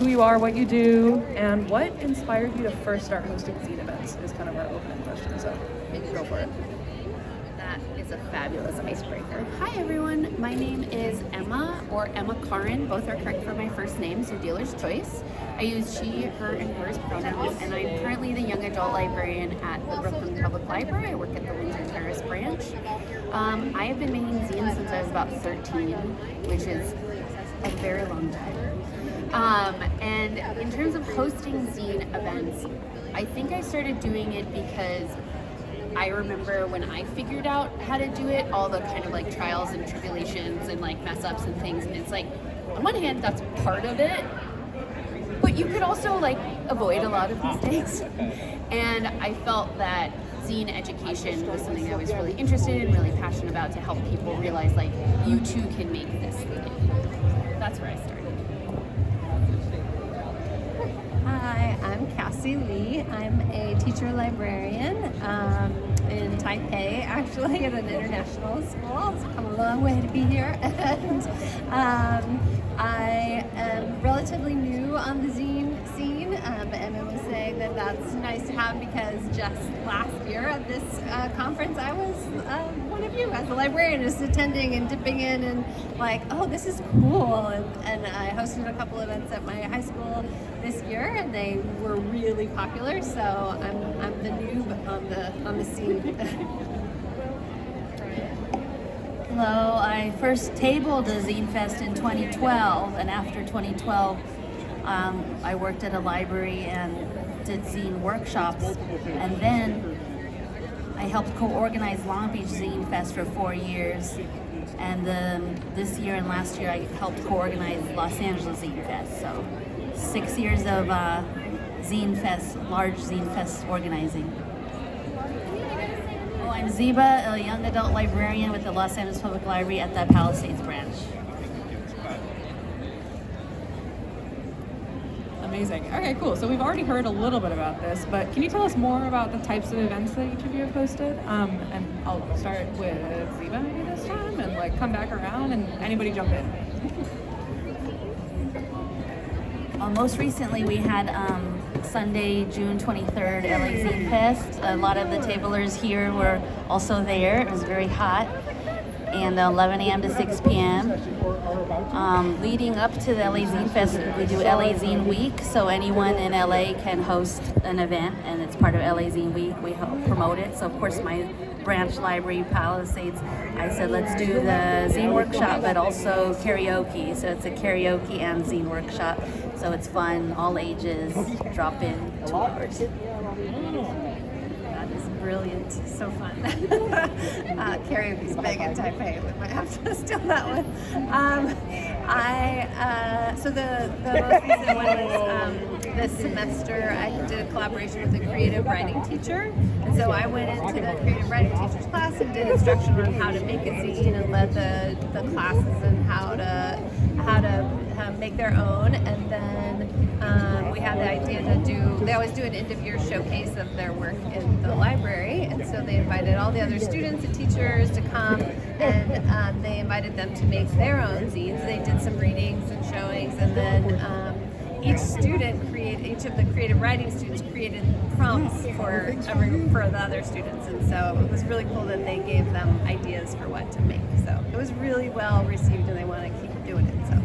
who you are, what you do, and what inspired you to first start hosting Zine events is kind of our opening question, so go for it. That is a fabulous icebreaker. Hi everyone, my name is Emma, or Emma Karin. Both are correct for my first name, so dealer's choice. I use she, her, and hers pronouns, and I'm currently the young adult librarian at the Brooklyn Public Library. I work at the Windsor Terrace branch. I have been making zines since I was about 13, which is a very long time. And in terms of hosting zine events, I think I started doing it because I remember when I figured out how to do it, all the kind of like trials and tribulations and like mess ups and things. And it's like, on one hand, that's part of it, but you could also like avoid a lot of mistakes. And I felt that zine education was something I was really interested in, really passionate about, to help people realize like you too can make this thing. That's where I started. Hi, I'm Cassie Lee. I'm a teacher librarian in Taipei, actually, at an international school. It's come a long way to be here. And I am relatively new on the zine scene. Emma was saying that that's nice to have because just last year at this conference, I was one of you as a librarian, just attending and dipping in and like, oh, this is cool. And I hosted a couple events at my high school this year, and they were really popular. So I'm the noob on the scene. Hello, I first tabled a Zine Fest in 2012, and after 2012, I worked at a library and did zine workshops, and then I helped co-organize Long Beach Zine Fest for 4 years, and this year and last year I helped co-organize Los Angeles Zine Fest. So 6 years of Zine Fest, large Zine Fest organizing. Oh, I'm Ziba, a young adult librarian with the Los Angeles Public Library at the Palisades branch. Amazing. Okay, cool. So we've already heard a little bit about this, but can you tell us more about the types of events that each of you have hosted? And I'll start with Ziba maybe this time, and like come back around, and anybody jump in. Most recently, we had Sunday, June 23rd, LA Zine Fest. A lot of the tablers here were also there. It was very hot. And 11 a.m. to 6 p.m. Leading up to the LA Zine Fest, we do LA Zine Week, so anyone in LA can host an event, and it's part of LA Zine Week. We help promote it. So of course my branch library, Palisades, I said let's do the zine workshop, but also karaoke. So it's a karaoke and zine workshop. So it's fun, all ages, drop in 2 hours. That is brilliant, so fun. Karaoke's big in Taipei. We might have to steal that one. So the most recent one was this semester. I did a collaboration with a creative writing teacher, and so I went into the creative writing teacher's class and did instruction on how to make a zine and led the classes and how to make their own. And then we had the idea to do. They always do an end of year showcase of their work in the library, and so they invited all the other students and teachers to come, and they invited them to make their own zines. They did some readings and showings, and then each of the creative writing students created prompts for the other students, and so it was really cool that they gave them ideas for what to make. So it was really well received, and they want to keep doing it. So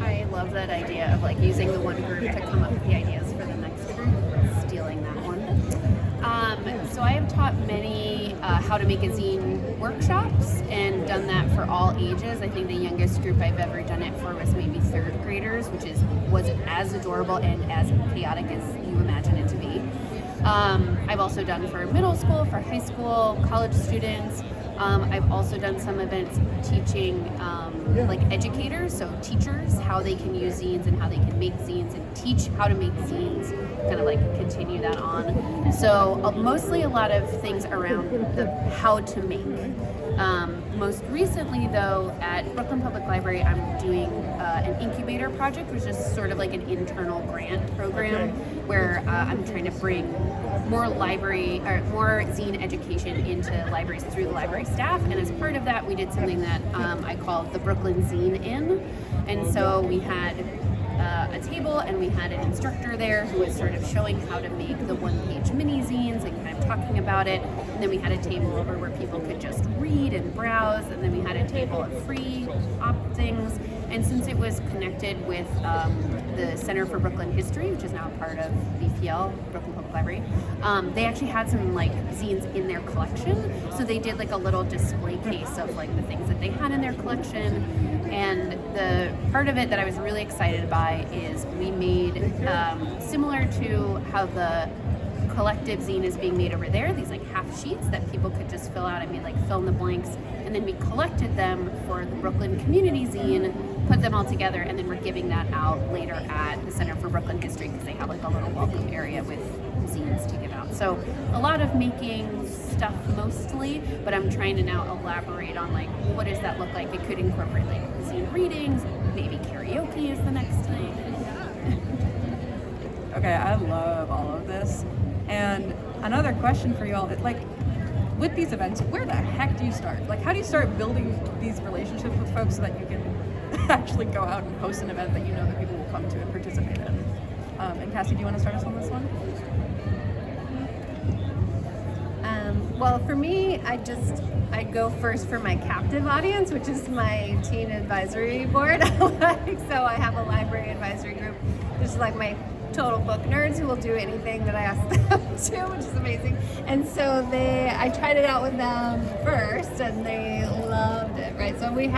I love that idea of like using the one group to come up with the ideas for the next group, stealing that one. So I have taught many how to make a zine workshops and done that for all ages. I think the youngest group I've ever done it for was maybe third graders, which was as adorable and as chaotic as you imagine it to be. I've also done for middle school, for high school, college students. I've also done some events teaching like educators, so teachers, how they can use zines and how they can make zines and teach how to make zines, kind of like continue that on. So mostly a lot of things around the how to make. Most recently, though, at Brooklyn Public Library, I'm doing an incubator project, which is sort of like an internal grant program where I'm trying to bring more zine education into libraries through the library staff. And as part of that, we did something that I called the Brooklyn Zine In. And so we had a table and we had an instructor there who was sort of showing how to make the one-page mini zines and kind of talking about it. And then we had a table over where people could just read and browse, and then we had a table of free things. And since it was connected with the Center for Brooklyn History, which is now part of BPL, Brooklyn Public Library, they actually had some like zines in their collection. So they did like a little display case of like the things that they had in their collection. And the part of it that I was really excited by is we made, similar to how the collective zine is being made over there, these like half sheets that people could just fill out. I made like fill in the blanks, and then we collected them for the Brooklyn Community Zine, put them all together, and then we're giving that out later at the Center for Brooklyn History because they have like a little welcome area with zines to give out. So a lot of making stuff mostly, but I'm trying to now elaborate on like what does that look like. It could incorporate like zine readings, maybe karaoke is the next thing. Okay, I love all of this. And another question for you all, like with these events, where the heck do you start? Like how do you start building these relationships with folks so that you can actually go out and host an event that you know that people will come to and participate in? And Cassie, do you want to start us on this one? Well, for me, I go first for my captive audience, which is my teen advisory board. So I have a library advisory group, which is like my total book nerds who will do anything that I ask them to, which is amazing. And so I tried it out with them first, and they loved it, right? So it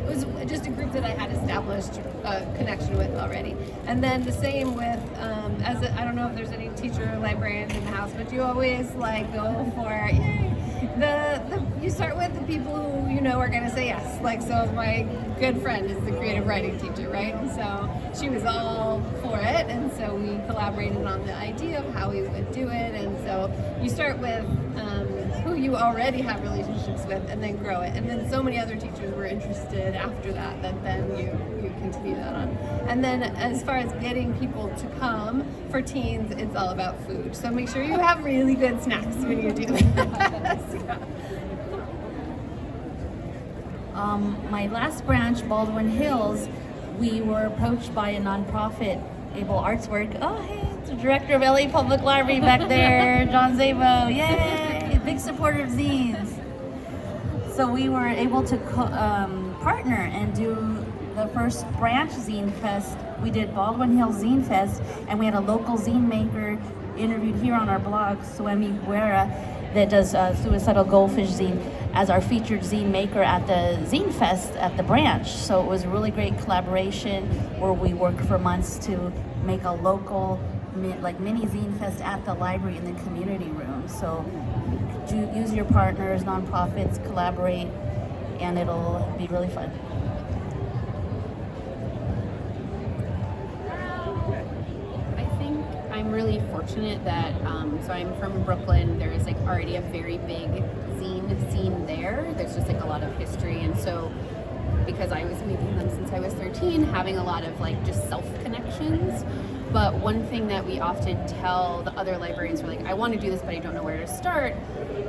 was just a group that I had established a connection with already. And then the same with, I don't know if there's any teacher or librarians in the house, but you always like go for, you start with the people who you know are going to say yes. Like, so my good friend is the creative writing teacher, right? And so she was all for it, and so we collaborated on the idea of how we would do it. And so you start with who you already have relationships with, and then grow it. And then so many other teachers were interested after that then you continue that on. And then as far as getting people to come for teens, it's all about food. So make sure you have really good snacks when you do that. My last branch, Baldwin Hills, we were approached by a nonprofit, Able Arts Work. Oh, hey, it's the director of LA Public Library back there, John Zabo. Yay! Big supporter of zines. So we were able to partner and do the first branch Zine Fest. We did Baldwin Hills Zine Fest, and we had a local zine maker interviewed here on our blog, Suemi Guerra, that does Suicidal Goldfish Zine, as our featured zine maker at the Zine Fest at the branch. So it was a really great collaboration where we worked for months to make a local mini Zine Fest at the library in the community room. So use your partners, nonprofits, collaborate, and it'll be really fun. I'm really fortunate that, so I'm from Brooklyn. There is like already a very big zine scene there. There's just like a lot of history, and so because I was making them since I was 13, having a lot of like just self-connections. But one thing that we often tell the other librarians who are like, I want to do this, but I don't know where to start.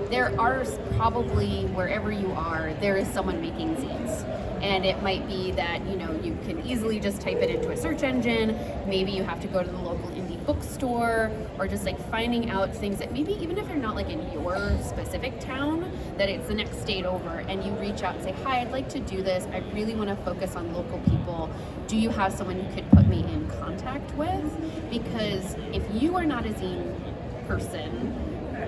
There are probably, wherever you are, there is someone making zines. And it might be that, you can easily just type it into a search engine. Maybe you have to go to the local indie bookstore, or just like finding out things that maybe even if they're not like in your specific town, that it's the next state over, and you reach out and say, hi, I'd like to do this. I really want to focus on local people. Do you have someone you could put me in contact with? Because if you are not a zine person,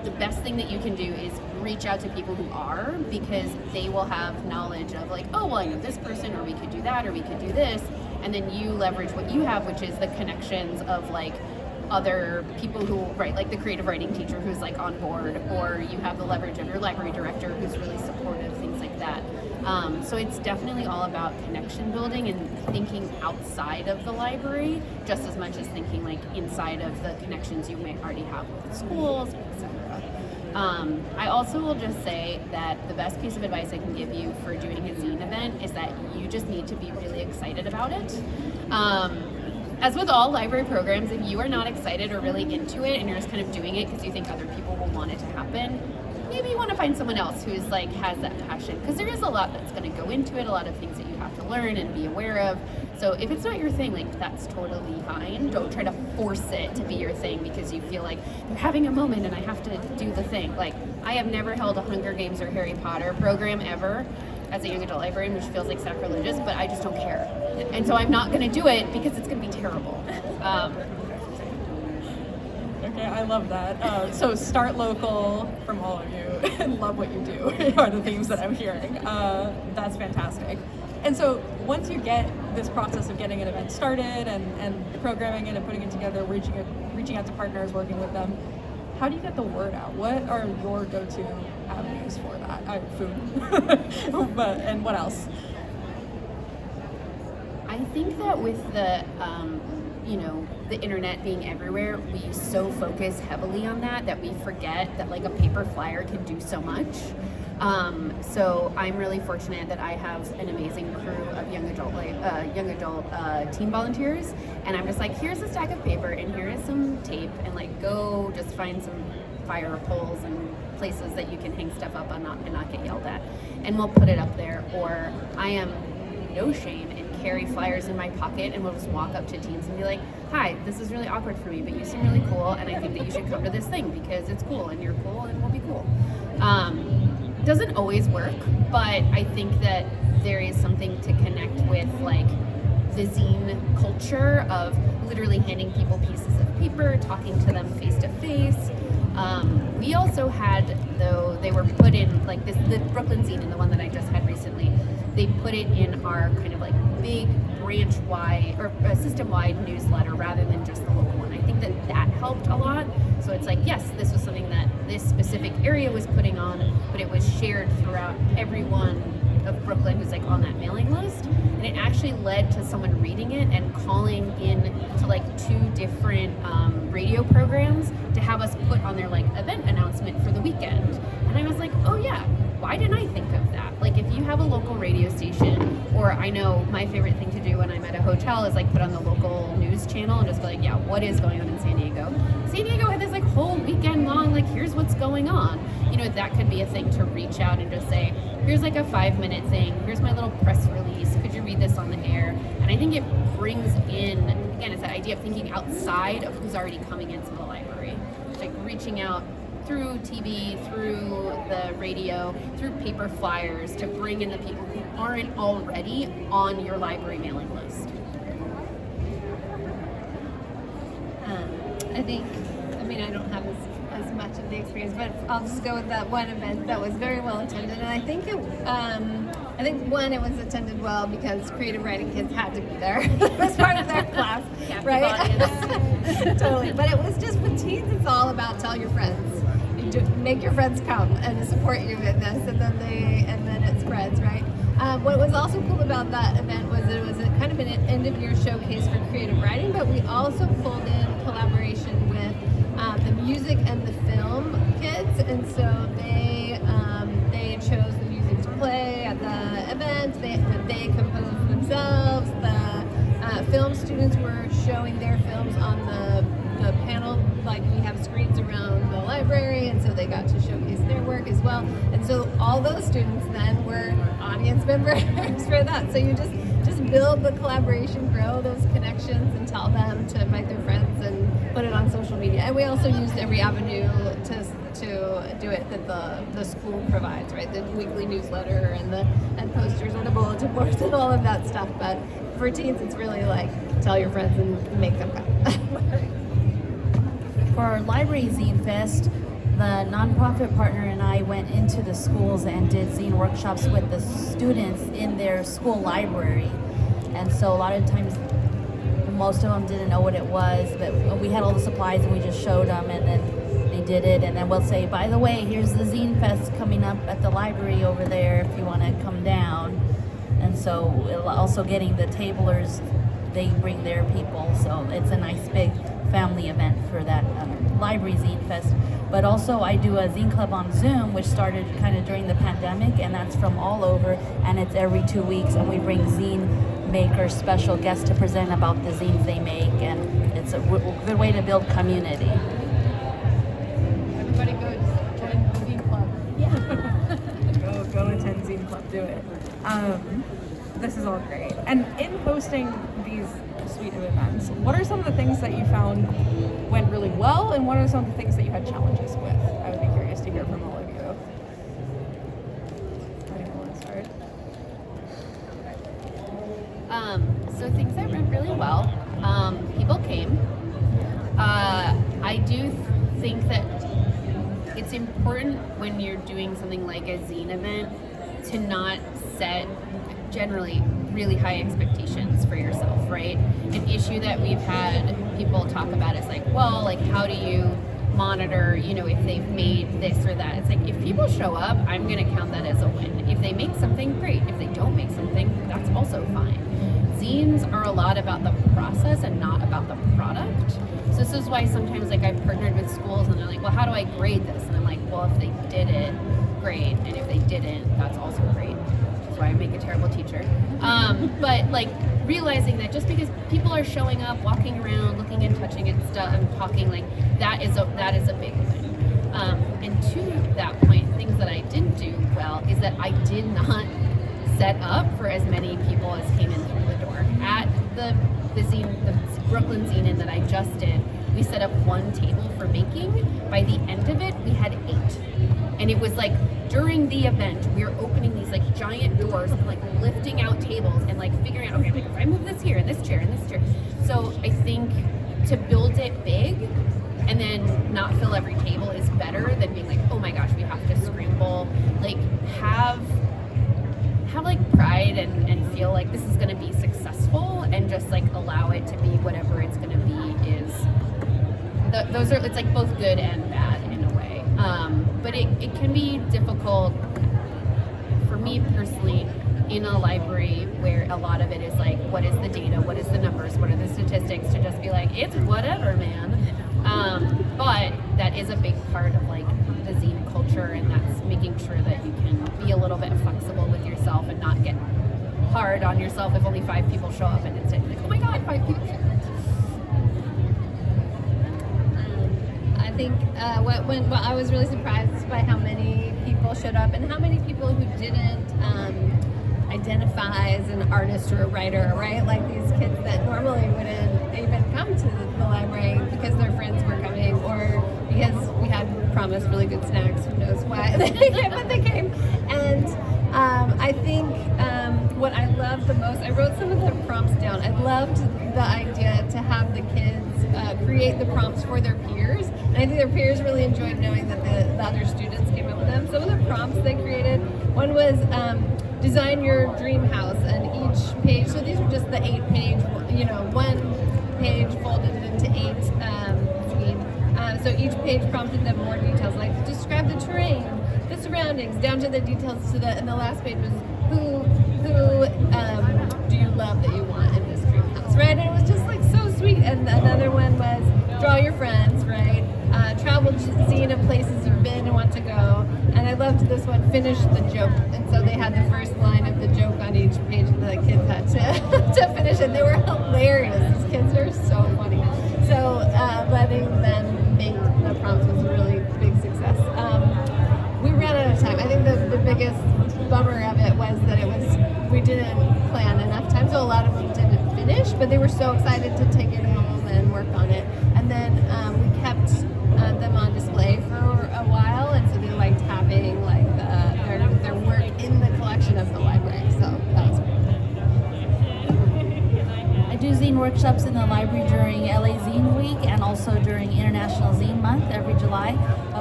the best thing that you can do is reach out to people who are, because they will have knowledge of like, oh, well, I know this person, or we could do that, or we could do this. And then you leverage what you have, which is the connections of like other people who, right, like the creative writing teacher who's like on board, or you have the leverage of your library director who's really supportive, things like that. So it's definitely all about connection building and thinking outside of the library, just as much as thinking like inside of the connections you may already have with schools, etc. I also will just say that the best piece of advice I can give you for doing a zine event is that you just need to be really excited about it. As with all library programs, if you are not excited or really into it and you're just kind of doing it because you think other people will want it to happen, maybe you want to find someone else who's like has that passion, because there is a lot that's going to go into it, a lot of things that you have to learn and be aware of. So if it's not your thing, like that's totally fine. Don't try to force it to be your thing because you feel like you're having a moment and I have to do the thing. Like I have never held a Hunger Games or Harry Potter program ever as a young adult librarian, which feels like sacrilegious, but I just don't care. And so I'm not going to do it because it's going to be terrible. Okay, I love that. So start local from all of you and love what you do are the themes that I'm hearing. That's fantastic. And so once you get this process of getting an event started and programming it and putting it together, reaching out to partners, working with them, how do you get the word out? What are your go-to avenues for that? Food, and what else? I think that with the the internet being everywhere, we so focus heavily on that we forget that like a paper flyer can do so much. So I'm really fortunate that I have an amazing crew of young adult team volunteers, and I'm just like, here's a stack of paper and here is some tape, and like go just find some fire poles and places that you can hang stuff up on and not get yelled at, and we'll put it up there. Or I am no shame and carry flyers in my pocket, and we'll just walk up to teens and be like, hi, this is really awkward for me, but you seem really cool, and I think that you should come to this thing because it's cool and you're cool and we'll be cool. Doesn't always work, but I think that there is something to connect with, like the zine culture of literally handing people pieces of paper, talking to them face to face. We also had, though, they were put in like this, the Brooklyn zine and the one that I just had recently, they put it in our kind of like big branch-wide or system-wide newsletter rather than just the local one. I think that helped a lot. So it's like, yes, this was something that this specific area was putting on, but it was shared throughout everyone of Brooklyn who's like on that mailing list. And it actually led to someone reading it and calling in to like 2 different radio programs to have us put on their like event announcement for the weekend. And I was like, oh yeah, why didn't I think of that? Like if you have a local radio station, or I know my favorite thing to do when I'm at a hotel is like put on the local news channel and just be like, yeah, what is going on in San Diego? San Diego had this like whole weekend long, like here's what's going on. You know, that could be a thing to reach out and just say, here's like a 5-minute thing, here's my little press release, could you read this on the air? And I think it brings in, again, it's that idea of thinking outside of who's already coming into the library. Like reaching out through TV, through the radio, through paper flyers to bring in the people who aren't already on your library mailing list. I think, I don't have as much of the experience, but I'll just go with that one event that was very well attended, and I think it was attended well because creative writing kids had to be there. It was part of their class, right? Totally. But it was just with teens, it's all about tell your friends, make your friends come and support you in this, and then it spreads, right? What was also cool about that event was that it was kind of an end-of-year showcase for creative writing, but we also pulled in collaboration with the music and the film kids, and so they chose the music to play at the event. They composed themselves. The film students were showing their films on the panel, like we have screens around the library, and so they got to showcase their work as well. And so all those students then were audience members for that. So you just build the collaboration, grow those connections, and tell them to invite their friends and put it on social media. And we also used every avenue to do it that the school provides, right? The weekly newsletter and posters and the bulletin boards and all of that stuff. But for teens, it's really like tell your friends and make them come. For our Library Zine Fest, the nonprofit partner and I went into the schools and did zine workshops with the students in their school library. And so a lot of times, most of them didn't know what it was, but we had all the supplies and we just showed them, and then they did it. And then we'll say, by the way, here's the Zine Fest coming up at the library over there if you want to come down. And so also getting the tablers they bring their people. So it's a nice big family event for that library zine fest. But also I do a zine club on Zoom, which started kind of during the pandemic, and that's from all over, and it's every 2 weeks, and we bring zine makers, special guests to present about the zines they make, and it's a good way to build community. Everybody go join the Zine Club. Yeah. go attend Zine Club. Do it. This is all great. And in hosting these suite of events, what are some of the things that you found went really well, and what are some of the things that you had challenges with? I would be curious to hear from all of you. Anyone want to start? So things that went really well. People came. I do think that it's important when you're doing something like a zine event to not set generally really high expectations for yourself, right? An issue that we've had people talk about is like, well, like how do you monitor, if they've made this or that? It's like, if people show up, I'm gonna count that as a win. If they make something, great. If they don't make something, that's also fine. Zines are a lot about the process and not about the product. So this is why sometimes like I've partnered with schools and they're like, well, how do I grade this? And I'm like, well, if they did it, great. And if they didn't, that's also great. That's why I make a terrible teacher. But like realizing that just because people are showing up, walking around, looking and touching and stuff and talking, like that is a big win. And to that point, things that I didn't do well is that I did not set up for as many people as came in through the door. At the Brooklyn Zine In that I just did, we set up one table for making. By the end of it, we had 8. And it was like during the event, we were opening these like giant doors and like lifting out tables and like figuring out, okay, like if I move this here and this chair and this chair. So I think to build it big and then not fill every table is better than being like, oh my gosh, we have to scramble. Like have like pride and feel like this is going to be successful, and just like allow it to be whatever it's going to be is it's like both good and bad in a way. But it can be difficult for me personally in a library where a lot of it is like, what is the data, what is the numbers, what are the statistics, to just be like, it's whatever, man. But that is a big part of like the zine culture, and that's making sure that you can be a little bit flexible with yourself and not get hard on yourself if only 5 people show up and it's like, oh my god, 5 people. I think what I was really surprised by how many people showed up and how many people who didn't identify as an artist or a writer, right? Like these kids that normally wouldn't even come to the library because their friends were coming or because we had promised really good snacks. Who knows why they came, but they came. And I think what I loved the most, I wrote some of the prompts down. I loved the idea to have the kids create the prompts for their peers. And I think their peers really enjoyed knowing that the other students came up with them. Some of the prompts they created, one was design your dream house, and each page, so these were just the 8-page, one page folded into 8 zine. So each page prompted them more details, like describe the terrain, the surroundings, down to the details and the last page was who do you love that you want in this dream house, right? And it was just like so sweet. And another one was draw your friends, right? Travel zine of places you've been and want to go. And I loved this one, finish the joke. And so they had the first line of the joke on each page and the kids had to finish it. They were hilarious. These kids are so funny. So letting them make the prompts was a really big success. We ran out of time. I think the biggest bummer of it was that we didn't plan enough time, so a lot of them didn't finish, but they were so excited to take it home and work on it. And then we kept them on display for a while, and so they liked having like their work in the collection of the library. So that was great. I do zine workshops in the library during LA Zine Week and also during International Zine Month every July.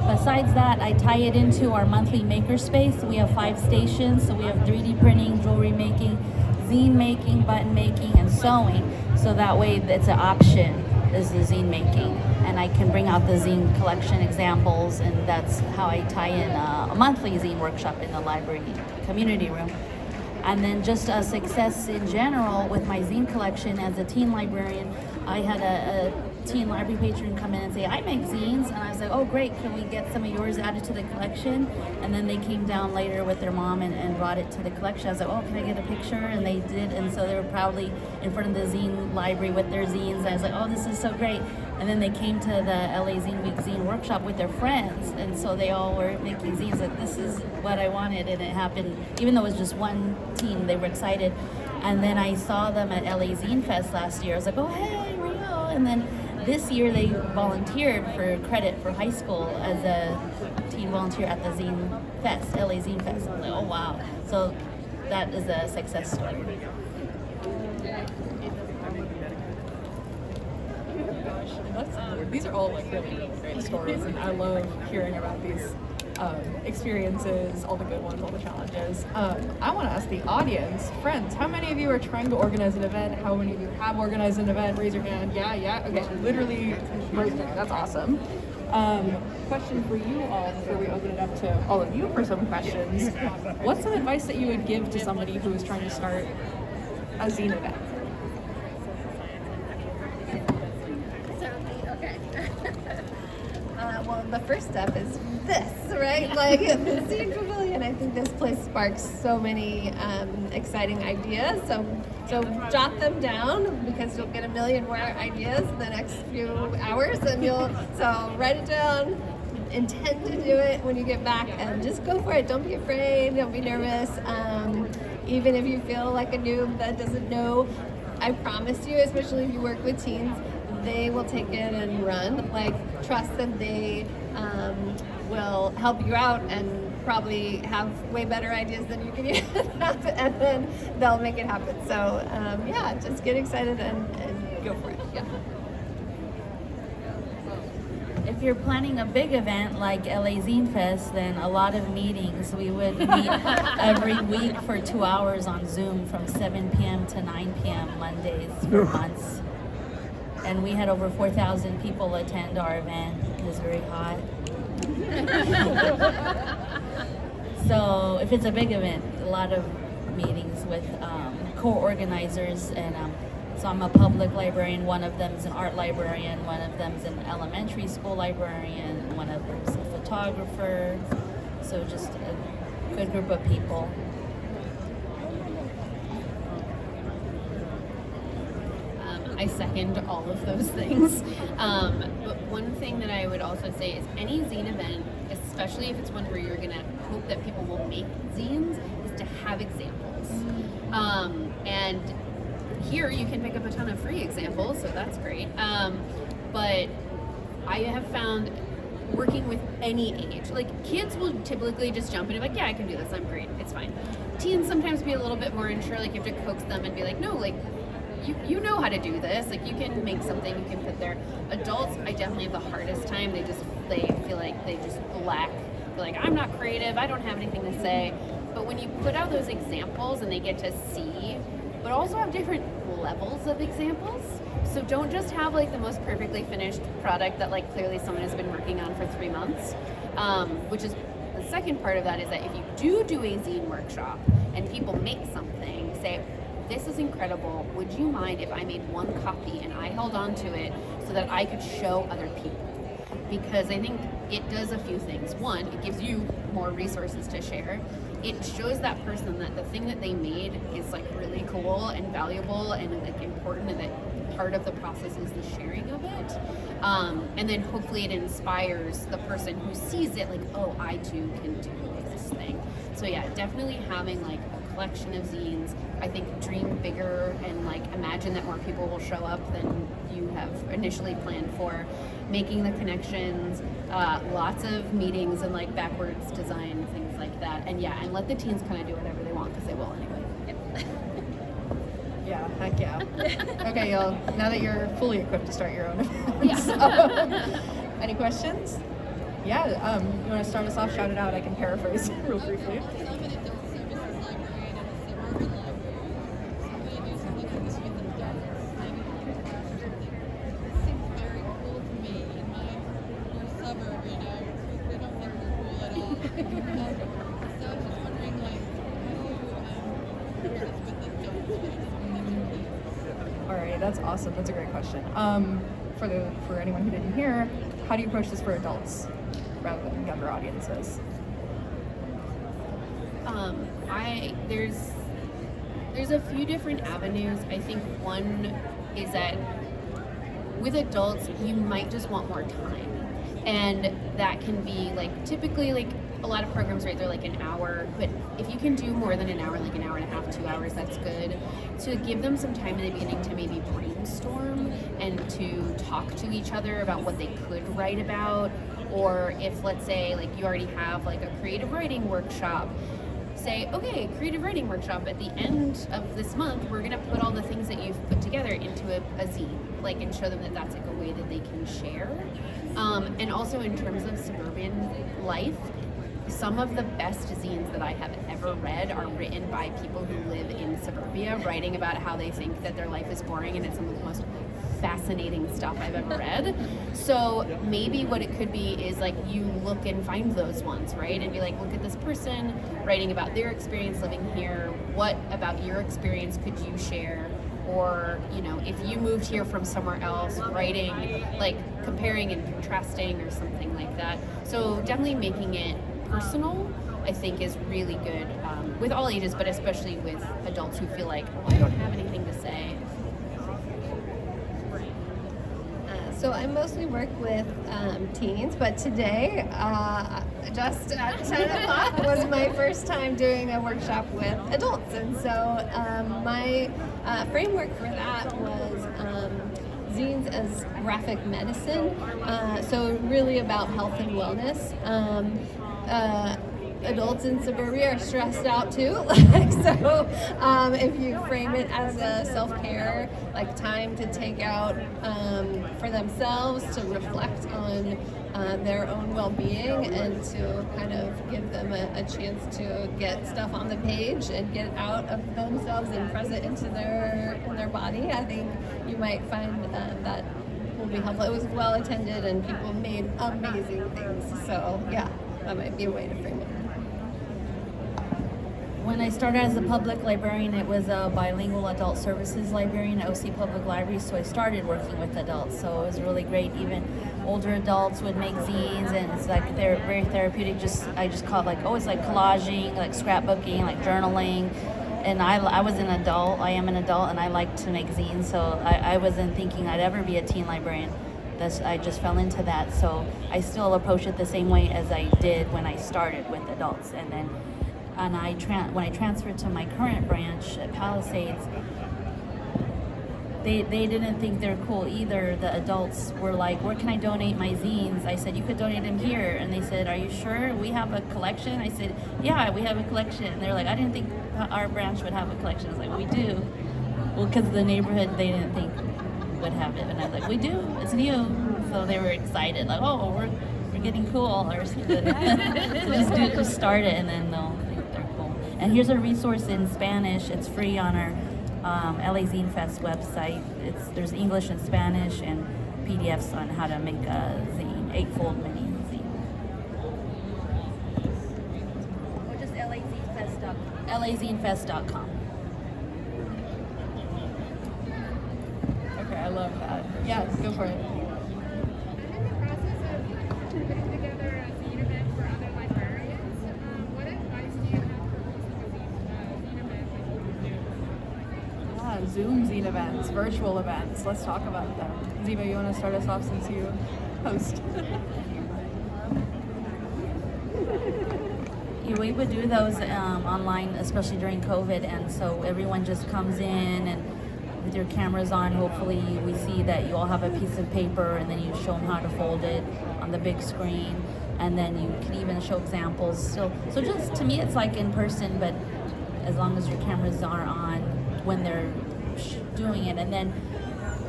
Besides that, I tie it into our monthly makerspace. We have 5 stations, so we have 3D printing, jewelry making, zine making, button making, and sewing. So that way it's an option, is the zine making. And I can bring out the zine collection examples, and that's how I tie in a monthly zine workshop in the library community room. And then just a success in general with my zine collection as a teen librarian. I had a teen library patron come in and say, I make zines. And I was like, oh, great. Can we get some of yours added to the collection? And then they came down later with their mom and brought it to the collection. I was like, oh, can I get a picture? And they did. And so they were proudly in front of the zine library with their zines. I was like, oh, this is so great. And then they came to the LA Zine Week Zine Workshop with their friends. And so they all were making zines. Like, this is what I wanted. And it happened, even though it was just one teen, they were excited. And then I saw them at LA Zine Fest last year. I was like, oh, hey, Rio. And then this year they volunteered for credit for high school as a teen volunteer at the Zine Fest, LA Zine Fest. I was like, oh wow. So that is a success story. These are all like really great stories, and I love hearing about these experiences, all the good ones, all the challenges. I want to ask the audience, friends, how many of you are trying to organize an event? How many of you have organized an event? Raise your hand. Yeah. Okay, literally most of you. That's awesome. Question for you all before we open it up to all of you for some questions. What's some advice that you would give to somebody who is trying to start a zine event? Well, the first step is this, right? Like the Zine Pavilion. I think this place sparks so many exciting ideas. So jot them down, because you'll get a million more ideas in the next few hours, and so write it down. Intend to do it when you get back, and just go for it. Don't be afraid. Don't be nervous. Even if you feel like a noob that doesn't know, I promise you, especially if you work with teens, they will take it and run. Like, trust that they will help you out and probably have way better ideas than you can have, and then they'll make it happen. So yeah, just get excited and go for it. Yeah. If you're planning a big event like LA Zine Fest, then a lot of meetings. We would meet every week for 2 hours on Zoom from 7 p.m. to 9 p.m. Mondays for months. And we had over 4,000 people attend our event. It was very hot. So if it's a big event, a lot of meetings with co-organizers. And so I'm a public librarian. One of them is an art librarian. One of them is an elementary school librarian. One of them is a photographer. So just a good group of people. I second all of those things. But one thing that I would also say is any zine event, especially if it's one where you're gonna hope that people will make zines, is to have examples. And here you can pick up a ton of free examples, so that's great. But I have found working with any age, like kids will typically just jump in and be like, yeah, I can do this, I'm great, it's fine. Teens sometimes be a little bit more unsure, like you have to coax them and be like, no, like, you know how to do this, like you can make something, you can put there. Adults, I definitely have the hardest time. They feel like they just lack, feel like I'm not creative, I don't have anything to say. But when you put out those examples and they get to see, but also have different levels of examples. So don't just have like the most perfectly finished product that like clearly someone has been working on for 3 months, which is the second part of that, is that if you do a zine workshop and people make something, say, this is incredible, would you mind if I made one copy and I held on to it so that I could show other people? Because I think it does a few things. One, it gives you more resources to share. It shows that person that the thing that they made is like really cool and valuable and like important, and that part of the process is the sharing of it. And then hopefully it inspires the person who sees it like, oh, I too can do this thing. So yeah, definitely having like a collection of zines. I think dream bigger and like imagine that more people will show up than you have initially planned for. Making the connections, lots of meetings and like backwards design, things like that. And yeah, and let the teens kind of do whatever they want, because they will anyway. Yeah, heck yeah. Okay, y'all, now that you're fully equipped to start your own events, any questions? Yeah, you want to start us off, shout it out, I can paraphrase real briefly. Okay, that's awesome. That's a great question. For anyone who didn't hear, how do you approach this for adults rather than younger audiences? There's a few different avenues. I think one is that with adults, you might just want more time. And that can be like, typically like a lot of programs, right, they're like an hour, but if you can do more than an hour, like an hour and a half, 2 hours, that's good. To give them some time in the beginning to maybe brainstorm and to talk to each other about what they could write about. Or if, let's say, like you already have like a creative writing workshop, say, okay, creative writing workshop, at the end of this month, we're gonna put all the things that you've put together into a zine, like, and show them that that's like a way that they can share. And also in terms of suburban life, some of the best zines that I have ever read are written by people who live in suburbia, writing about how they think that their life is boring, and it's some of the most fascinating stuff I've ever read. So maybe what it could be is like you look and find those ones, right? And be like, look at this person writing about their experience living here. What about your experience could you share? Or, you know, if you moved here from somewhere else, writing, like comparing and contrasting or something like that. So definitely making it personal, I think, is really good with all ages, but especially with adults who feel like, oh, I don't have anything to say. So I mostly work with teens, but today, just at 10 o'clock, was my first time doing a workshop with adults. And so my framework for that was zines as graphic medicine, so really about health and wellness. Adults in suburbia are stressed out too. So if you frame it as a self-care, like time to take out for themselves, to reflect on their own well-being, and to kind of give them a chance to get stuff on the page and get out of themselves and press it into their body, I think you might find that will be helpful. It was well attended and people made amazing things. So yeah, that might be a way to frame it. When I started as a public librarian, it was a bilingual adult services librarian at OC Public Library, so I started working with adults, so it was really great. Even older adults would make zines, and it's like they're very therapeutic. I just call it like, it's like collaging, like scrapbooking, like journaling. And I was an adult, I am an adult, and I like to make zines, so I wasn't thinking I'd ever be a teen librarian. I just fell into that, so I still approach it the same way as I did when I started with adults. And when I transferred to my current branch at Palisades, they didn't think they're cool either. The adults were like, where can I donate my zines? I said, you could donate them here. And they said, are you sure we have a collection? I said, yeah, we have a collection. And they're like, I didn't think our branch would have a collection. I was like, we do. Well, because the neighborhood, they didn't think would have it. And I was like, we do, it's new. So they were excited, like, oh, we're getting cool or something. So just start it, and then they'll think they're cool. And here's a resource in Spanish. It's free on our LA Zine Fest website. There's English and Spanish and PDFs on how to make a zine, 8-fold mini zine. Or just lazinefest.com. Okay, I love that. Yeah, go for it. Zoom zine events, virtual events. Let's talk about them. Ziva, you want to start us off since you host? We would do those online, especially during COVID, and so everyone just comes in and with your cameras on, hopefully we see that you all have a piece of paper, and then you show them how to fold it on the big screen, and then you can even show examples. So just, to me, it's like in person, but as long as your cameras are on when they're doing it. And then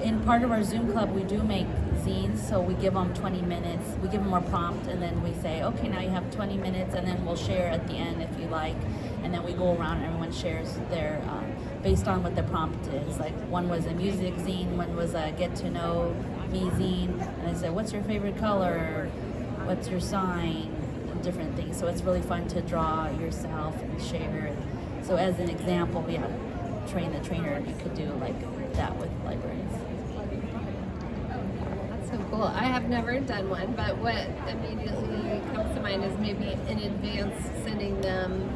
in part of our Zoom club, we do make zines, so we give them 20 minutes. We give them a prompt, and then we say, okay, now you have 20 minutes, and then we'll share at the end if you like. And then we go around and everyone shares their, based on what the prompt is. Like, one was a music zine, one was a get to know me zine. And I said, what's your favorite color? What's your sign? And different things. So it's really fun to draw yourself and share. So as an example, train the trainer, you could do like that with librarians. cool. I have never done one, but what immediately comes to mind is maybe in advance sending them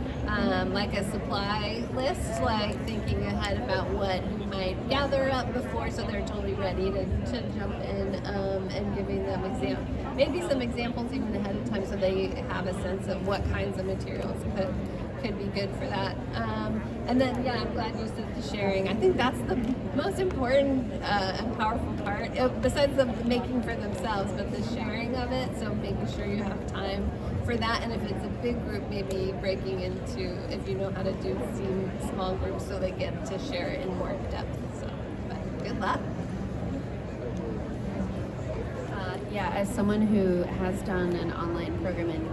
like a supply list, like thinking ahead about what we might gather up before, so they're totally ready to jump in, and giving them maybe some examples even ahead of time, so they have a sense of what kinds of materials could be good for that. And then, yeah, I'm glad you said the sharing. I think that's the most important and powerful part, besides the making for themselves, but the sharing of it. So making sure you have time for that. And if it's a big group, maybe breaking into, if you know how to do small groups, so they get to share it in more depth. So, but good luck. Yeah, as someone who has done an online program and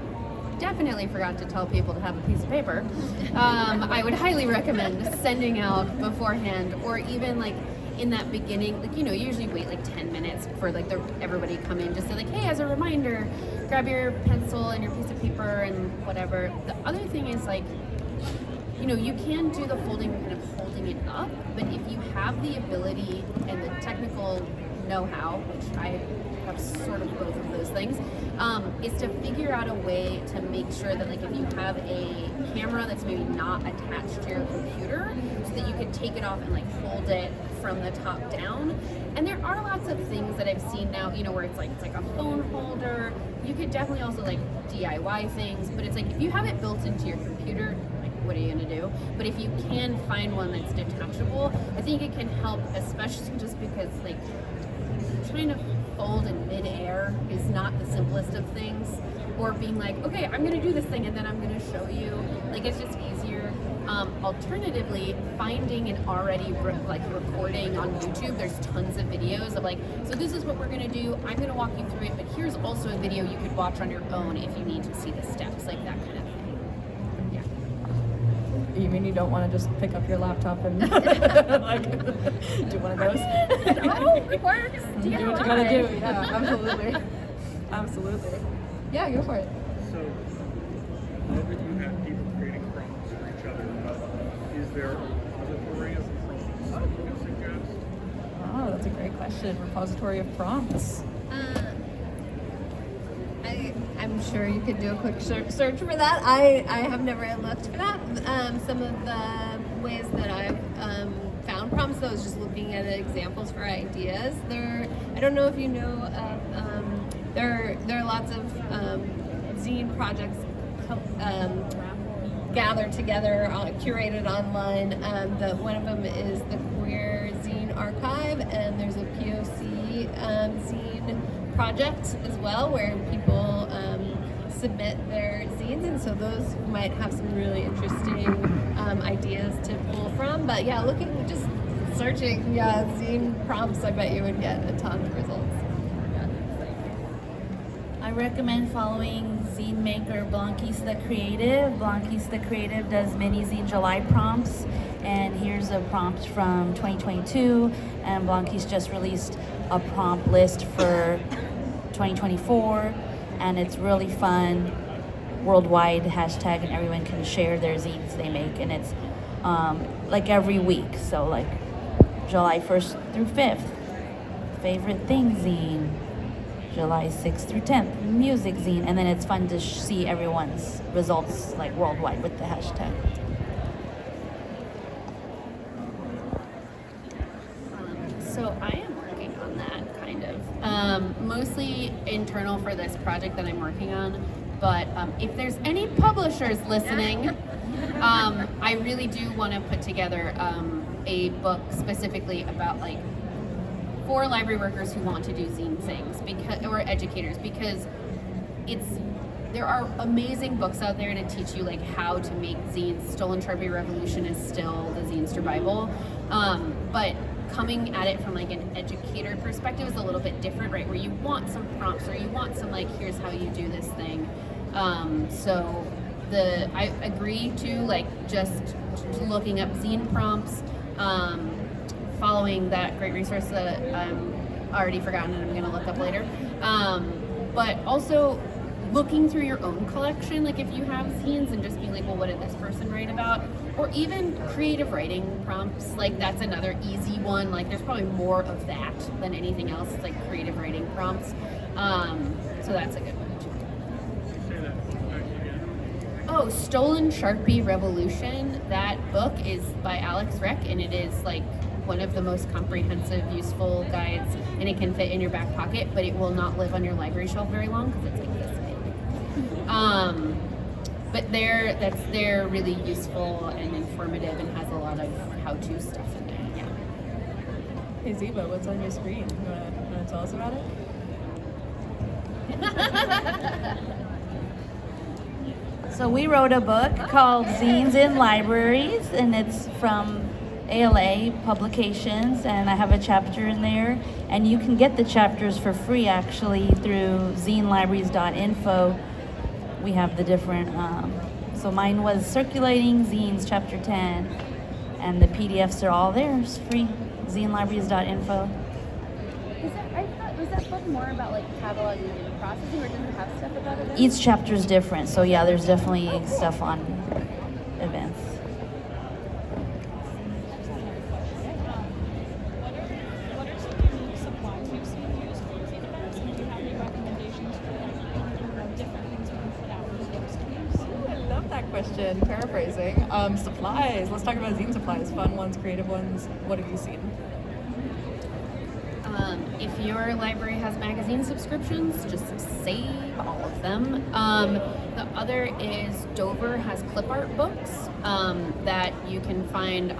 definitely forgot to tell people to have a piece of paper, I would highly recommend sending out beforehand, or even like in that beginning, like, you know, usually wait like 10 minutes for like everybody come in, just say like, hey, as a reminder, grab your pencil and your piece of paper and whatever. The other thing is, like, you know, you can do the folding kind of holding it up, but if you have the ability and the technical know-how, which I have sort of both of those things, is to figure out a way to make sure that, like, if you have a camera that's maybe not attached to your computer, so that you can take it off and like hold it from the top down. And there are lots of things that I've seen now, you know, where it's like a phone holder. You could definitely also like DIY things, but it's like if you have it built into your computer, like, what are you gonna do? But if you can find one that's detachable, I think it can help, especially just because like trying to fold in midair is not the simplest of things, or being like, okay, I'm gonna do this thing and then I'm gonna show you, like, it's just easier. Alternatively, finding an already recording on YouTube, there's tons of videos of like, so this is what we're gonna do, I'm gonna walk you through it, but here's also a video you could watch on your own if you need to see the steps, like that kind of thing. Yeah. You mean you don't want to just pick up your laptop and like do one of those? Oh, it works. Do what you gotta do. Yeah, absolutely, absolutely. Yeah, go for it. So, now that you have people creating prompts for each other, is there a repository of prompts that you can suggest? Oh, that's a great question. Repository of prompts. I'm sure you could do a quick search for that. I have never looked for that. Some of the ways that I've found prompts, though, is just looking at examples for ideas. I don't know if you know of, there are lots of zine projects gathered together, curated online. One of them is the Queer Zine Archive, and there's a POC zine project as well, where people submit their zines, and so those might have some really interesting ideas to pull from. But yeah, just searching zine prompts, I bet you would get a ton of results. I recommend following zine maker Blanquis the Creative. Blanquis the Creative does mini zine July prompts, and here's a prompt from 2022, and Blanquis just released a prompt list for 2024, and it's really fun, worldwide hashtag, and everyone can share their zines they make, and it's like every week, so like July 1st through 5th, favorite thing zine, July 6th through 10th, music zine, and then it's fun to see everyone's results like worldwide with the hashtag. So I am working on that, kind of. Mostly internal for this project that I'm working on, but if there's any publishers listening, I really do want to put together a book specifically about like for library workers who want to do zine things, or educators, because there are amazing books out there to teach you like how to make zines. Stolen Sharpie Revolution is still the zine's Bible, but coming at it from like an educator perspective is a little bit different, right? Where you want some prompts, or you want some like, here's how you do this thing. So I agree to like just looking up zine prompts, following that great resource that I'm already forgotten and I'm gonna look up later. But also looking through your own collection, like if you have zines, and just being like, well, what did this person write about? or even creative writing prompts. Like that's another easy one. Like there's probably more of that than anything else. It's like creative writing prompts. So that's a good one too. Say that back again. Oh, Stolen Sharpie Revolution. That book is by Alex Reck, and it is like one of the most comprehensive, useful guides, and it can fit in your back pocket, but it will not live on your library shelf very long because it's like this big. But they're really useful and informative and has a lot of how-to stuff in there. Yeah. Hey Ziba, what's on your screen? You wanna tell us about it? So we wrote a book called Zines in Libraries, and it's from ALA Publications, and I have a chapter in there, and you can get the chapters for free actually through zinelibraries.info. We have the different, so mine was Circulating Zines, chapter 10, and the PDFs are all there. It's free, zinelibraries.info. Was that book more about like cataloging and processing, or does it have stuff about it? Each chapter is different, so yeah, there's definitely stuff on events. What are some unique supplies you've seen used for zine events, and do you have any recommendations for different things being put out for folks to use? Ooh, I love that question. Paraphrasing. Supplies. Let's talk about zine supplies. Fun ones, creative ones. What have you seen? If your library has magazine subscriptions, just save all of them. The other is Dover has clip art books that you can find.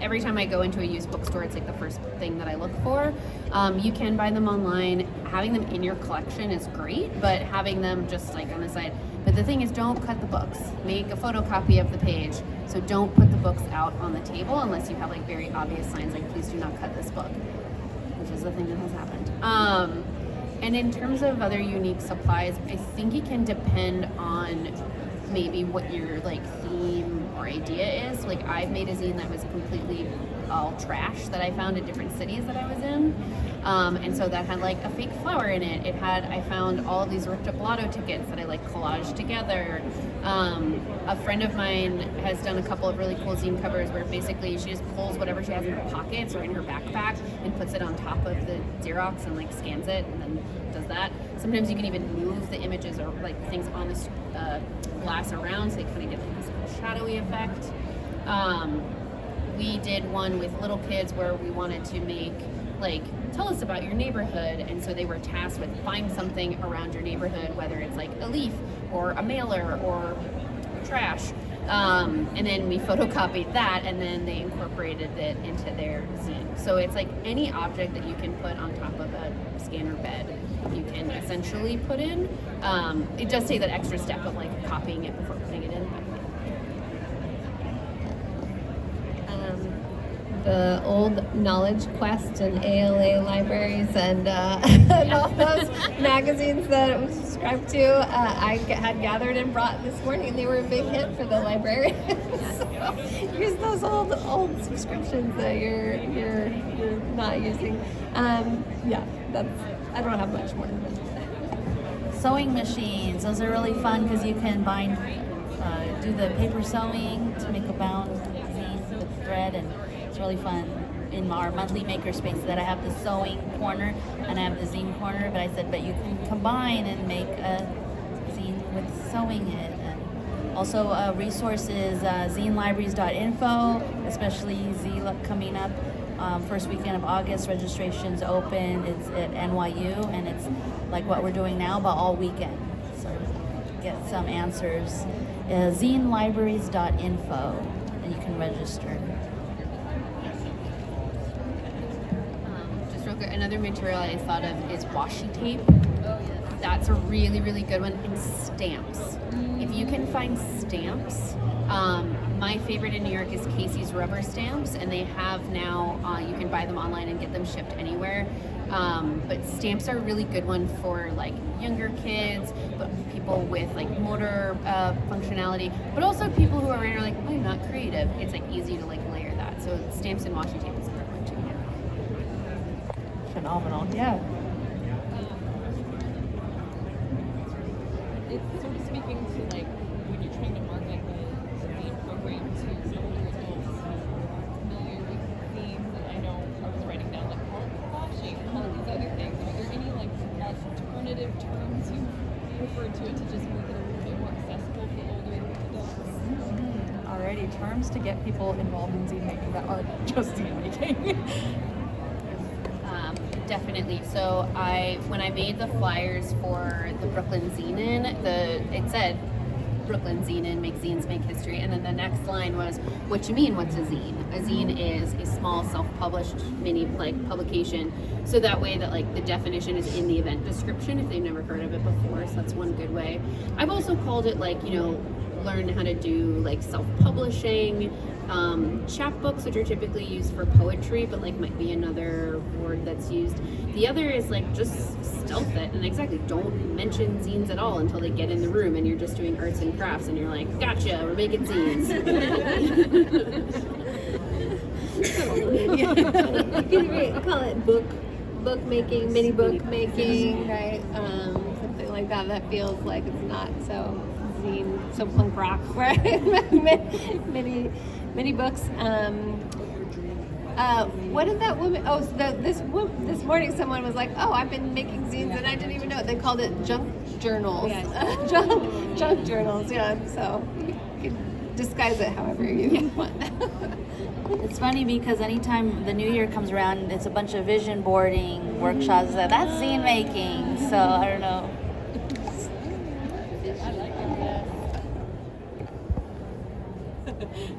Every time I go into a used bookstore, it's like the first thing that I look for. You can buy them online. Having them in your collection is great, but having them just like on the side. But the thing is, don't cut the books. Make a photocopy of the page. So don't put the books out on the table unless you have like very obvious signs like please do not cut this book, which is the thing that has happened. And in terms of other unique supplies, I think it can depend on maybe what your like theme or idea is. Like I've made a zine that was completely all trash that I found in different cities that I was in. And so that had like a fake flower in it. I found all of these ripped up lotto tickets that I like collaged together. A friend of mine has done a couple of really cool zine covers where basically she just pulls whatever she has in her pockets or in her backpack and puts it on top of the Xerox and like scans it and then does that. Sometimes you can even move the images or like things on the glass around so they kind of get like this little shadowy effect. We did one with little kids where we wanted to make like tell us about your neighborhood, and so they were tasked with find something around your neighborhood, whether it's like a leaf or a mailer or trash, and then we photocopied that and then they incorporated it into their zine. So it's like any object that you can put on top of a scanner bed you can essentially put in. It does say that extra step of like copying it before putting it in. The old Knowledge Quest and ALA libraries and all those magazines that it was subscribed to, I had gathered and brought this morning, and they were a big hit for the library. So use those old subscriptions that you're not using. Yeah, I don't have much more than that. Sewing machines, those are really fun because you can do the paper sewing to make a bound zine with thread, and it's really fun. In our monthly makerspace that I have the sewing corner and I have the zine corner, but I said, but you can combine and make a zine with sewing it. And also resources, zinelibraries.info, especially ZLUC coming up. First weekend of August, registration's open. It's at NYU, and it's like what we're doing now, but all weekend. So get some answers. Zinelibraries.info, and you can register. Just real quick, another material I thought of is washi tape. That's a really, really good one. And stamps. If you can find stamps, my favorite in New York is Casey's Rubber Stamps, and they have now, you can buy them online and get them shipped anywhere. But stamps are a really good one for like younger kids, but people with like motor functionality, but also people who are like, I'm not creative. It's like easy to like layer that. So stamps and washi tape is a good one too. Phenomenal. Yeah. It's sort of speaking to like when you're trying to market the program to forward to it to just make it a little bit more accessible for older and adults. Alrighty, terms to get people involved in zine making that aren't just zine making. Definitely. So when I made the flyers for the Brooklyn Zine, it said Brooklyn Zine, make zines, make history, and then the next line was, "What you mean? What's a zine? A zine is a small self-published mini publication." So that way, that the definition is in the event description if they've never heard of it before. So that's one good way. I've also called it learn how to do self-publishing. Chapbooks, which are typically used for poetry, but might be another word that's used. The other is just stealth it, and don't mention zines at all until they get in the room and you're just doing arts and crafts and you're like, gotcha, we're making zines. You can call it book making, mini book making, right? Something like that. That feels like it's not so zine, so punk rock, right? mini books. What did that woman? Oh, so this morning someone was like, "Oh, I've been making zines and I didn't even know it." They called it junk journals. Junk journals. Yeah. So you can disguise it however you want. It's funny because anytime the new year comes around, it's a bunch of vision boarding workshops. That's zine making. So I don't know. I like it.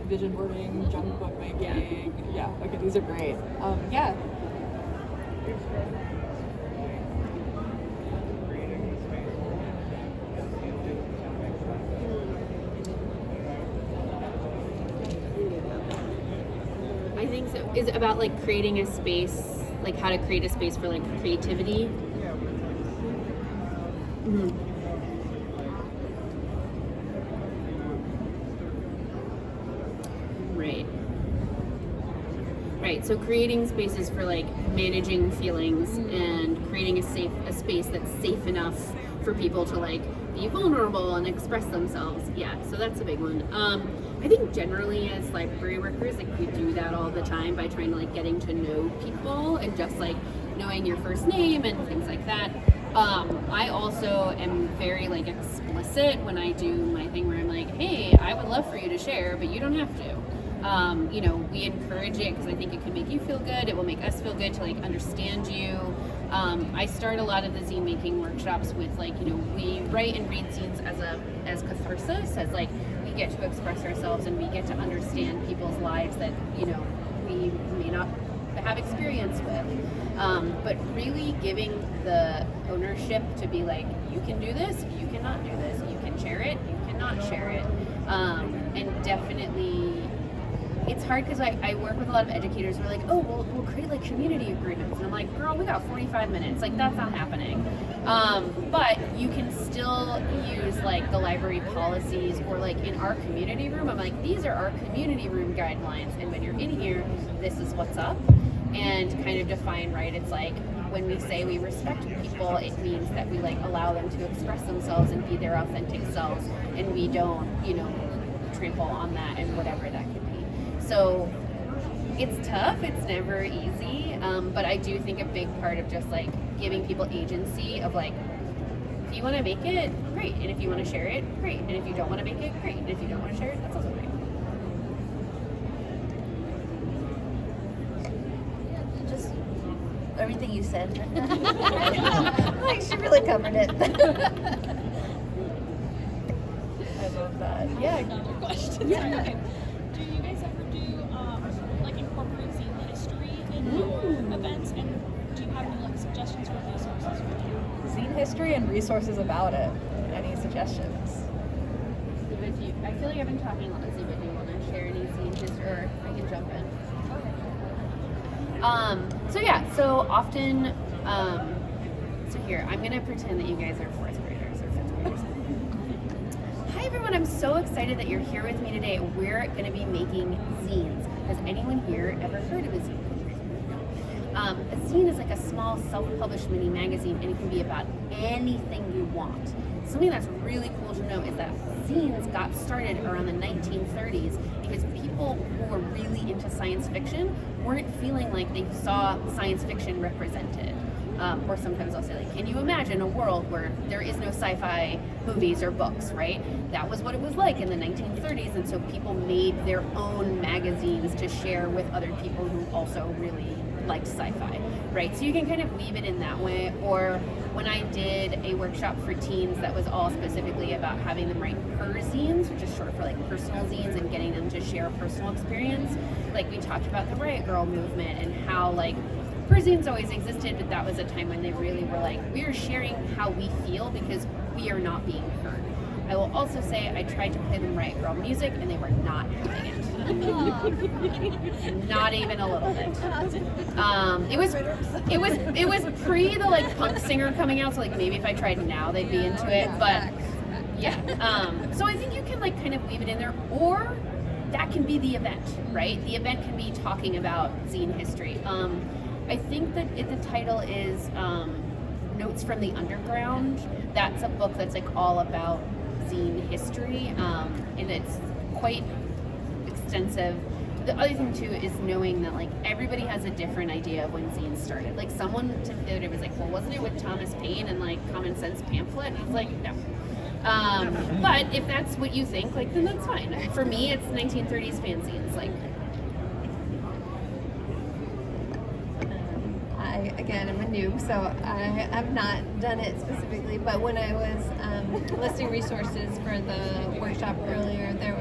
Vision boarding, junk book making. Yeah. Okay, these are great. Yeah. I think so. Is it about creating a space, how to create a space for creativity? Mm-hmm. Right. So creating spaces for managing feelings and creating a space that's safe enough for people to be vulnerable and express themselves. Yeah. So that's a big one. I think generally as library workers, we do that all the time by trying to getting to know people and just knowing your first name and things like that. I also am very explicit when I do my thing where I'm hey, I would love for you to share, but you don't have to. We encourage it because I think it can make you feel good. It will make us feel good to understand you. I start a lot of the zine making workshops with we write and read zines as catharsis, as we get to express ourselves and we get to understand people's lives that we may not have experience with. But really giving the ownership to be you can do this, you cannot do this, you can share it, you cannot share it, and definitely. It's hard because I work with a lot of educators who are oh, we'll create community agreements. And I'm girl, we got 45 minutes. That's not happening. But you can still use the library policies or in our community room. I'm these are our community room guidelines. And when you're in here, this is what's up. And kind of define, right? It's when we say we respect people, it means that we allow them to express themselves and be their authentic selves. And we don't, trample on that and whatever that could be. So it's tough, it's never easy, but I do think a big part of just giving people agency of if you want to make it, great, and if you want to share it, great, and if you don't want to make it, great, and if you don't want to share it, that's also great. Just everything you said. She really covered it. I love that. Yeah. Another question. Yeah. Okay. Do you guys ever do incorporate zine history in your events, and do you have any suggestions for resources for that? Zine history and resources about it. Any suggestions? I feel I've been talking a lot. Do you want to share any zine history, or I can jump in? So often, so here, I'm going to pretend that you guys are 4th graders or 5th graders. Hi everyone, I'm so excited that you're here with me today. We're going to be making zines. Has anyone here ever heard of a zine? A zine is a small self-published mini magazine, and it can be about anything you want. Something that's really cool to know is that zines got started around the 1930s because people who were really into science fiction weren't feeling like they saw science fiction represented. Or sometimes I'll say, like, can you imagine a world where there is no sci-fi movies or books, right? That was what it was like in the 1930s, and so people made their own magazines to share with other people who also really liked sci-fi, right? So you can kind of weave it in that way. Or when I did a workshop for teens that was all specifically about having them write zines, which is short for like personal zines, and getting them to share a personal experience. Like we talked about the Riot Girl movement and how like zines always existed, but that was a time when they really were like, we are sharing how we feel because we are not being heard. I will also say I tried to play them Riot Girl music and they were not having it. Not even a little bit. It was pre the like punk singer coming out, so like maybe if I tried now they'd be into it. But yeah. So I think you can like kind of weave it in there, or that can be the event, right? The event can be talking about zine history. I think that the title is Notes from the Underground. That's a book that's like all about zine history, and it's quite extensive. The other thing too is knowing that like everybody has a different idea of when zines started. Like someone the other day was like, well, wasn't it with Thomas Paine and like Common Sense Pamphlet? And I was like, no. But if that's what you think, like then that's fine. For me, it's 1930s fanzines. Like, Again, I'm a noob, so I have not done it specifically, but when I was listing resources for the workshop earlier, there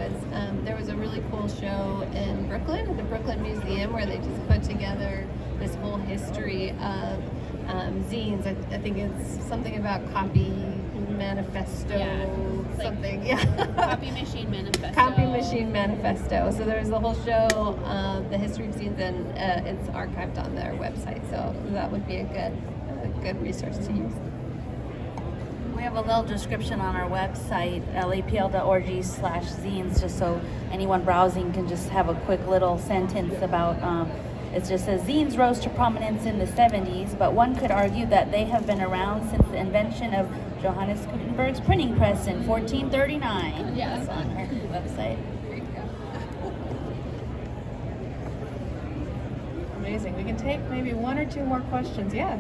was a really cool show in Brooklyn at the Brooklyn Museum where they just put together this whole history of zines. I think it's something about copy manifesto, something. Yeah. Copy machine manifesto. Copy machine manifesto. So there's the whole show, the history of zines, and it's archived on their website. So that would be a good resource to use. We have a little description on our website, lapl.org/zines, just so anyone browsing can just have a quick little sentence about, it just says, zines rose to prominence in the 70s, but one could argue that they have been around since the invention of Johannes Gutenberg's printing press in 1439. Yes. That's on our website. Amazing. We can take maybe one or two more questions. Yeah.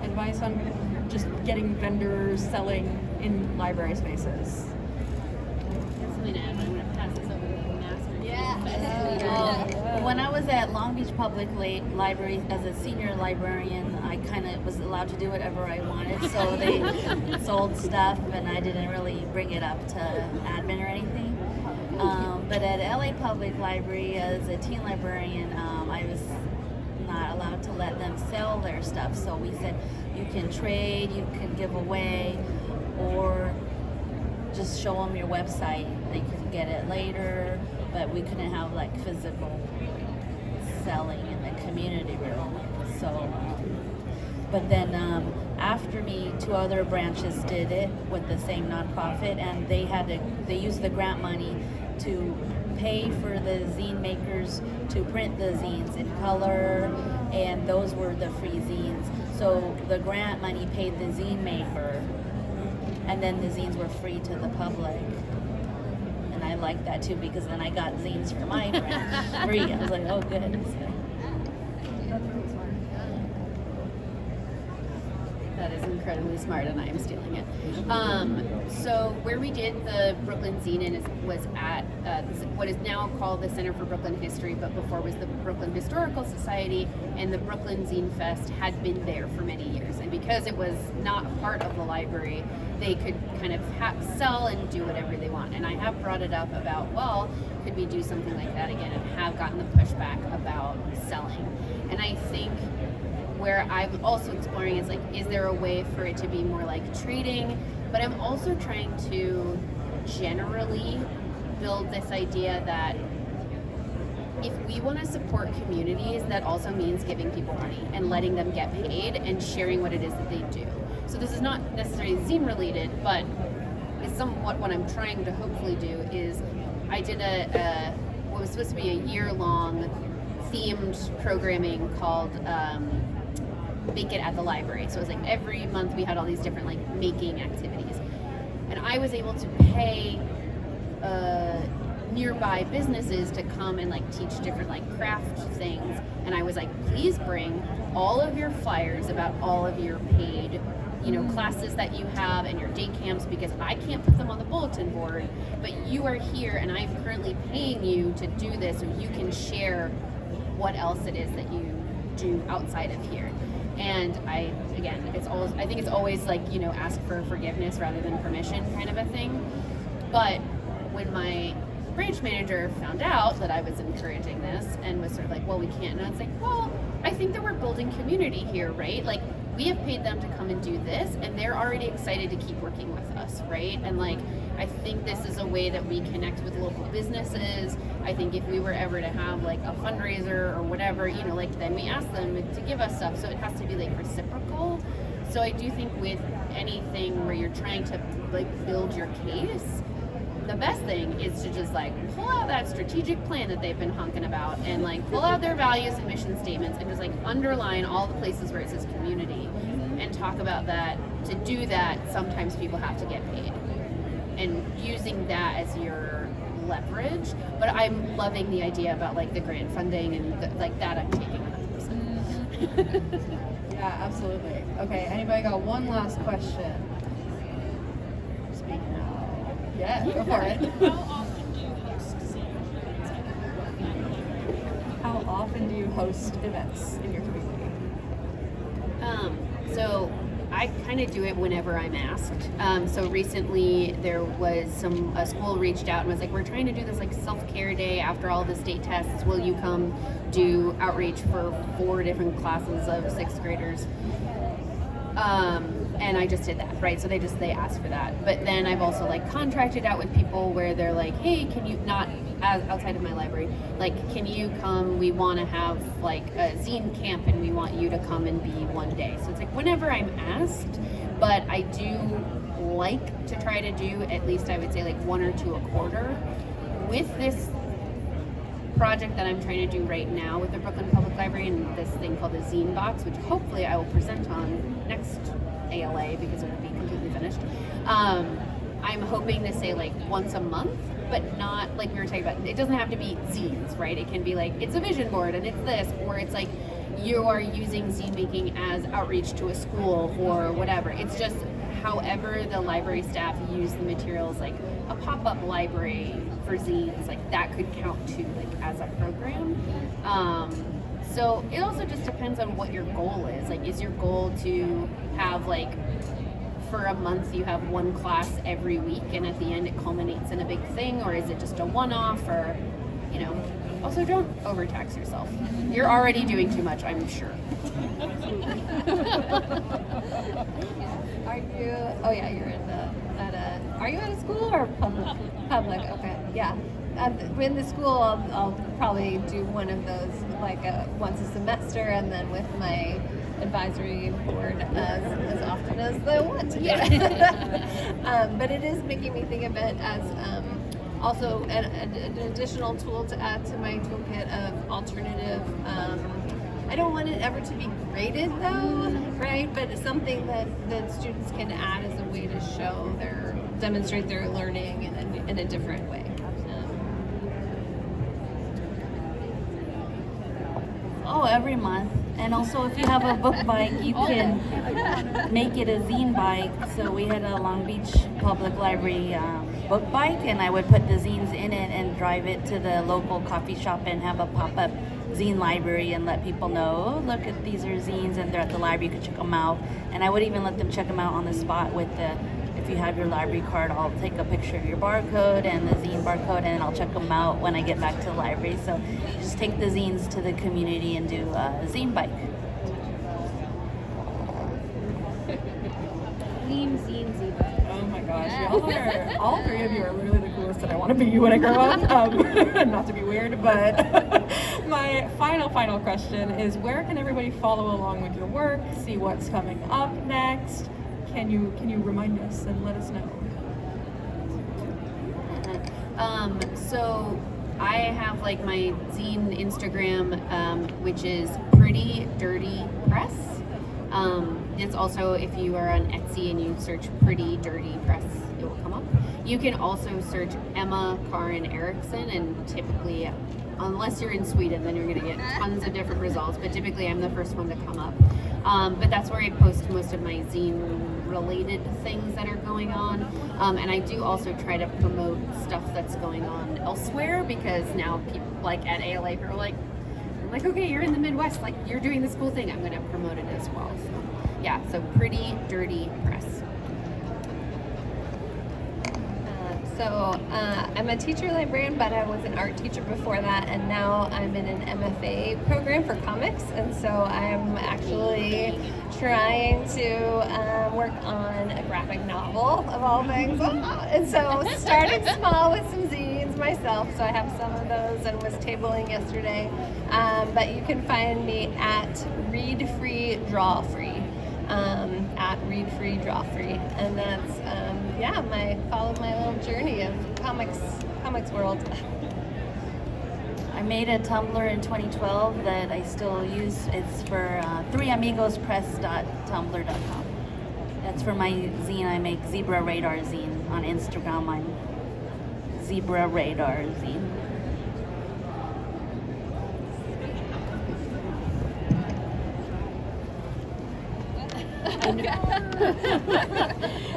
Advice on just getting vendors selling in library spaces. That's something to add, but I'm going to pass this over to the master. When I was at Long Beach Public Library as a senior librarian, I kind of was allowed to do whatever I wanted, so they sold stuff and I didn't really bring it up to admin or anything. But at LA Public Library as a teen librarian, I was not allowed to let them sell their stuff, so we said you can trade, you can give away, or just show them your website. They could get it later, but we couldn't have like physical selling in the community room. So, but then after me, 2 other branches did it with the same nonprofit, and they used the grant money to pay for the zine makers to print the zines in color, and those were the free zines. So the grant money paid the zine maker, and then the zines were free to the public. And I liked that too, because then I got zines for my branch free. I was like, oh good. That is incredibly smart, and I am stealing it. So where we did the Brooklyn Zine was at what is now called the Center for Brooklyn History, but before was the Brooklyn Historical Society, and the Brooklyn Zine Fest had been there for many years. And because it was not part of the library, they could kind of sell and do whatever they want. And I have brought it up about, well, could we do something like that again, and have gotten the pushback about selling. And I think where I'm also exploring is like, is there a way for it to be more like trading? But I'm also trying to generally build this idea that if we want to support communities, that also means giving people money and letting them get paid and sharing what it is that they do. So this is not necessarily zine related, but is somewhat what I'm trying to hopefully do is I did what was supposed to be a year-long themed programming called make it at the library. So it was like every month we had all these different like making activities. And I was able to pay nearby businesses to come and like teach different like craft things. And I was like, please bring all of your flyers about all of your paid, you know, classes that you have and your day camps, because I can't put them on the bulletin board, but you are here and I'm currently paying you to do this so you can share what else it is that you do outside of here. And I think it's always like, you know, ask for forgiveness rather than permission kind of a thing. But when my branch manager found out that I was encouraging this and was sort of like, well, we can't, and I was like, well, I think that we're building community here, right? Like, we have paid them to come and do this, and they're already excited to keep working with us, right? And like, I think this is a way that we connect with local businesses. I think if we were ever to have like a fundraiser or whatever, you know, like then we ask them to give us stuff, so it has to be like reciprocal. So I do think with anything where you're trying to like build your case, the best thing is to just like pull out that strategic plan that they've been honking about and like pull out their values and mission statements and just like underline all the places where it says community and talk about that. To do that, sometimes people have to get paid, and using that as your leverage. But I'm loving the idea about like the grant funding and like that I'm taking 100%. Yeah, absolutely. Okay, anybody got one last question? Speak now. Yeah, go for it. How often do you host events? How often do you host events in your community? So I kind of do it whenever I'm asked. So recently there was a school reached out and was like, we're trying to do this like self-care day after all the state tests. Will you come do outreach for 4 different classes of 6th graders? And I just did that, right? So they asked for that. But then I've also like contracted out with people where they're like, hey, can you, not as outside of my library, like, can you come? We want to have like a zine camp and we want you to come and be one day. So it's like whenever I'm asked, but I do like to try to do at least, I would say, like 1 or 2 a quarter. With this project that I'm trying to do right now with the Brooklyn Public Library and this thing called the Zine Box, which hopefully I will present on next ALA because it will be completely finished. I'm hoping to say like once a month, but not like we were talking about, it doesn't have to be zines, right? It can be like, it's a vision board and it's this, or it's like you are using zine making as outreach to a school or whatever. It's just however the library staff use the materials, like a pop-up library for zines, like that could count too, like as a program. So it also just depends on what your goal is. Like, is your goal to have like, for a month you have 1 class every week and at the end it culminates in a big thing, or is it just a one-off? Or, you know, also don't overtax yourself. You're already doing too much, I'm sure. Are you? Oh yeah, you're are you at a school or public? Public. Okay. Yeah. In the school, I'll probably do one of those like once a semester, and then with my advisory board as often as they want to do it. But it is making me think of it as also an additional tool to add to my toolkit of alternative. I don't want it ever to be graded though, right? But it's something that students can add as a way to demonstrate their learning in a different way. Oh, every month. And also if you have a book bike, you can make it a zine bike. So we had a Long Beach Public Library book bike, and I would put the zines in it and drive it to the local coffee shop and have a pop-up zine library and let people know, oh, look at these are zines and they're at the library, you can check them out. And I would even let them check them out on the spot with if you have your library card, I'll take a picture of your barcode and the zine barcode, and I'll check them out when I get back to the library. So just take the zines to the community and do a zine bike. Zine. Oh my gosh, y'all are, all 3 of you are literally the coolest that I want to be when I grow up. Not to be weird, but my final question is, where can everybody follow along with your work, see what's coming up next? Can you remind us and let us know? So I have like my zine Instagram, which is Pretty Dirty Press. It's also, if you are on Etsy and you search Pretty Dirty Press, it will come up. You can also search Emma Karin Eriksson, and typically, unless you're in Sweden, then you're going to get tons of different results, but typically I'm the first one to come up. But that's where I post most of my zine related things that are going on. And I do also try to promote stuff that's going on elsewhere, because now people like at ALA are like, okay, you're in the Midwest, like you're doing this cool thing, I'm going to promote it as well. So yeah, so Pretty Dirty Press. I'm a teacher librarian, but I was an art teacher before that, and now I'm in an MFA program for comics, and so I'm actually trying to work on a graphic novel of all things. And so starting small with some zines myself, so I have some of those and was tabling yesterday. But you can find me at Read Free Draw Free. At Read Free Draw Free, and that's follow my little journey of comics world. I made a Tumblr in 2012 that I still use. It's for 3amigospress.tumblr.com. That's for my zine. I make Zebra Radar Zine on Instagram. I'm Zebra Radar Zine.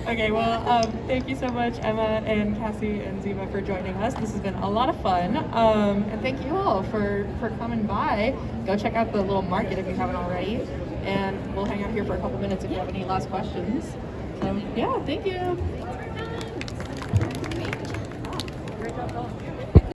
Okay, well, thank you so much, Emma and Cassie and Ziva, for joining us. This has been a lot of fun. And thank you all for coming by. Go check out the little market if you haven't already. And we'll hang out here for a couple minutes if you have any last questions. So, yeah, thank you.